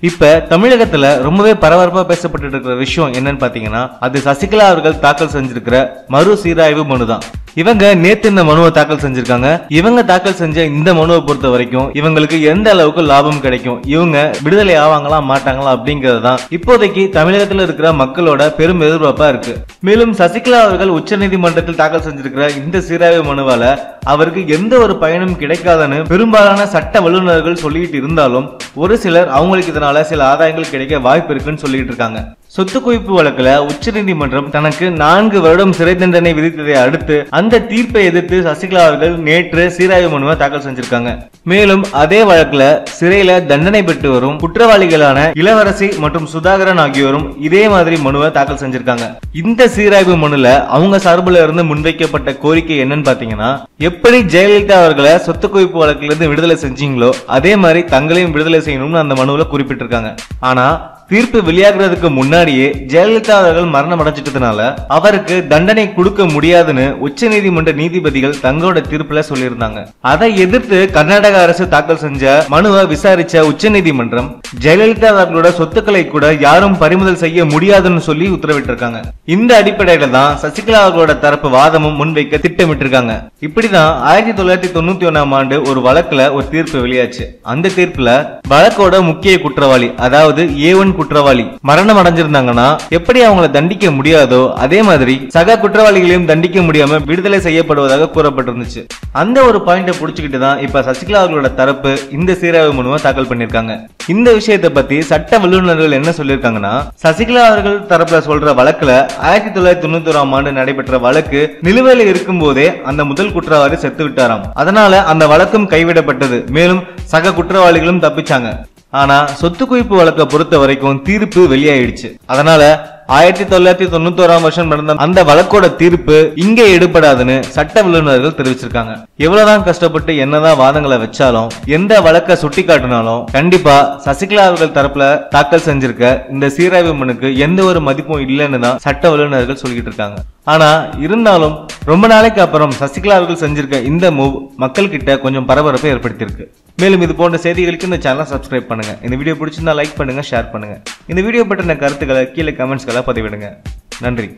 இப்ப தமிழகத்துல ரொம்பவே பரபரப்பா பேசப்பட்டு இருக்கிற விஷயம் என்னன்னு பாத்தீங்கன்னா அது சசிகலா அவர்கள் தாக்கல் செஞ்சிருக்கிற மறு சீராய்வு மனுதான். இவங்க நேத்து இந்த மனுவை தாக்கல் செஞ்சிருக்காங்க. இவங்க தாக்கல் செஞ்ச இந்த மனுவை பொறுத்த வரைக்கும் இவங்களுக்கு எந்த அளவுக்கு லாபம் கிடைக்கும், இவங்க விடுதலை ஆவாங்களா மாட்டாங்களா அப்படிங்கிறது தான் இப்போதைக்கு தமிழகத்தில் இருக்கிற மக்களோட பெரும் எதிர்பார்ப்பா இருக்கு. மேலும் சசிகலா அவர்கள் உச்சநீதிமன்றத்தில் தாக்கல் செஞ்சிருக்கிற இந்த சீராய்வு மனுவால அவருக்கு எந்த ஒரு பயனும் கிடைக்காதுன்னு பெரும்பாலான சட்ட வல்லுநர்கள் சொல்லிட்டு இருந்தாலும் ஒரு சிலர் அவங்களுக்கு இதனால சில ஆதாயங்கள் கிடைக்க வாய்ப்பு இருக்குன்னு சொல்லிட்டு இருக்காங்க. சொத்து குவிப்பு வழக்குல உச்சநீதிமன்றம் தனக்கு 4 வருடம் சிறை தண்டனை விதித்ததை அடுத்து அந்த தீர்ப்பை எதிர்த்து சசிகலா அவர்கள் நேற்று சீராய்வு மனுவை தாக்கல் செஞ்சிருக்காங்க. மேலும் அதே வழக்குல சிறையில தண்டனை பெற்று வரும் குற்றவாளிகளான இளவரசி மற்றும் சுதாகரன் ஆகியோரும் இதே மாதிரி மனுவை தாக்கல் செஞ்சிருக்காங்க. இந்த சீராய்வு மனுல அவங்க சார்பில் இருந்து முன்வைக்கப்பட்ட கோரிக்கை என்னன்னு பாத்தீங்கன்னா, எப்படி ஜெயலலிதா அவர்களை சொத்து குவிப்பு வழக்குல இருந்து விடுதலை செஞ்சீங்களோ அதே மாதிரி தங்களையும் விடுதலை செய்யணும்னு அந்த மனுவுல குறிப்பிட்டிருக்காங்க. ஆனா தீர்ப்பு வெளியாகிறதுக்கு முன்னாடியே ஜெயலலிதா அவர்கள் மரணம் அடைஞ்சிட்டதுனால அவருக்கு தண்டனை கொடுக்க முடியாதுன்னு உச்சநீதிமன்ற நீதிபதிகள் தங்களோட தீர்ப்புல சொல்லியிருந்தாங்க. அதை எதிர்த்து கர்நாடக அரசு தாக்கல் செஞ்ச மனுவை விசாரிச்ச உச்சநீதிமன்றம் ஜெயலலிதா அவர்களோட சொத்துக்களை கூட யாரும் பறிமுதல் செய்ய முடியாதுன்னு சொல்லி உத்தரவிட்டிருக்காங்க. இந்த அடிப்படையில தான் சசிகலா அவர்களோட தரப்பு வாதமும் முன்வைக்க திட்டமிட்டிருக்காங்க. இப்படிதான் 1991ஆம் ஆண்டு ஒரு வழக்குல ஒரு தீர்ப்பு வெளியாச்சு. அந்த தீர்ப்புல வழக்கோட முக்கிய குற்றவாளி அதாவது A1 குற்றவாளி மரணம் அடைஞ்சிருந்தாங்கன்னா எப்படி அவங்களை தண்டிக்க முடியாதோ அதே மாதிரி சக குற்றவாளிகளையும் தண்டிக்க முடியாம விடுதலை செய்யப்படுவதாக கூறப்பட்டிருந்துச்சு. அந்த ஒரு பாயிண்ட புடிச்சுக்கிட்டு தான் இப்ப சசிகலா அவர்களோட தரப்பு இந்த சீராய்வு மனுவை தாக்கல் பண்ணிருக்காங்க. இந்த விஷயத்தை பத்தி சட்ட வல்லுநர்கள் என்ன சொல்லிருக்காங்கன்னா, சசிகலா அவர்கள் தரப்புல சொல்ற வழக்குல 1991ஆம் ஆண்டு நடைபெற்ற வழக்கு நிலுவையில் இருக்கும் போதே அந்த முதல் குற்றவாளி செத்து விட்டாராம். அதனால அந்த வழக்கும் கைவிடப்பட்டது. மேலும் சக குற்றவாளிகளும் தப்பிச்சாங்க. ஆனா சொத்து குவிப்பு வழக்கை பொறுத்த வரைக்கும் தீர்ப்பு வெளியாயிடுச்சு. அதனால 1991ஆம் வருஷம் நடந்த அந்த வழக்கோட தீர்ப்பு இங்கே எடுபடாதுன்னு சட்ட வல்லுநர்கள் தெரிவிச்சிருக்காங்க. எவ்வளவுதான் கஷ்டப்பட்டு என்னதான் வாதங்களை வச்சாலும் எந்த வழக்க சுட்டி காட்டினாலும் கண்டிப்பா சசிகலா அவர்கள் தரப்புல தாக்கல் செஞ்சிருக்க இந்த சீராய்வு மனுக்கு எந்த ஒரு மதிப்பும் இல்லைன்னு தான் சட்ட வல்லுநர்கள் சொல்லிட்டு இருக்காங்க. ஆனா இருந்தாலும் ரொம்ப நாளைக்கு அப்புறம் சசிகலா அவர்கள் செஞ்சிருக்க இந்த மூவ் மக்கள் கிட்ட கொஞ்சம் பரபரப்பை ஏற்படுத்தியிருக்கு. மேலும் இது போன்ற செய்திகளுக்கு இந்த சேனலை சப்ஸ்கிரைப் பண்ணுங்க. இந்த வீடியோ பிடிச்சிருந்தா லைக் பண்ணுங்க, ஷேர் பண்ணுங்க. இந்த வீடியோ பற்றின கருத்துக்களை கீழே கமெண்ட்ஸ்களை பதிவிடுங்க. நன்றி.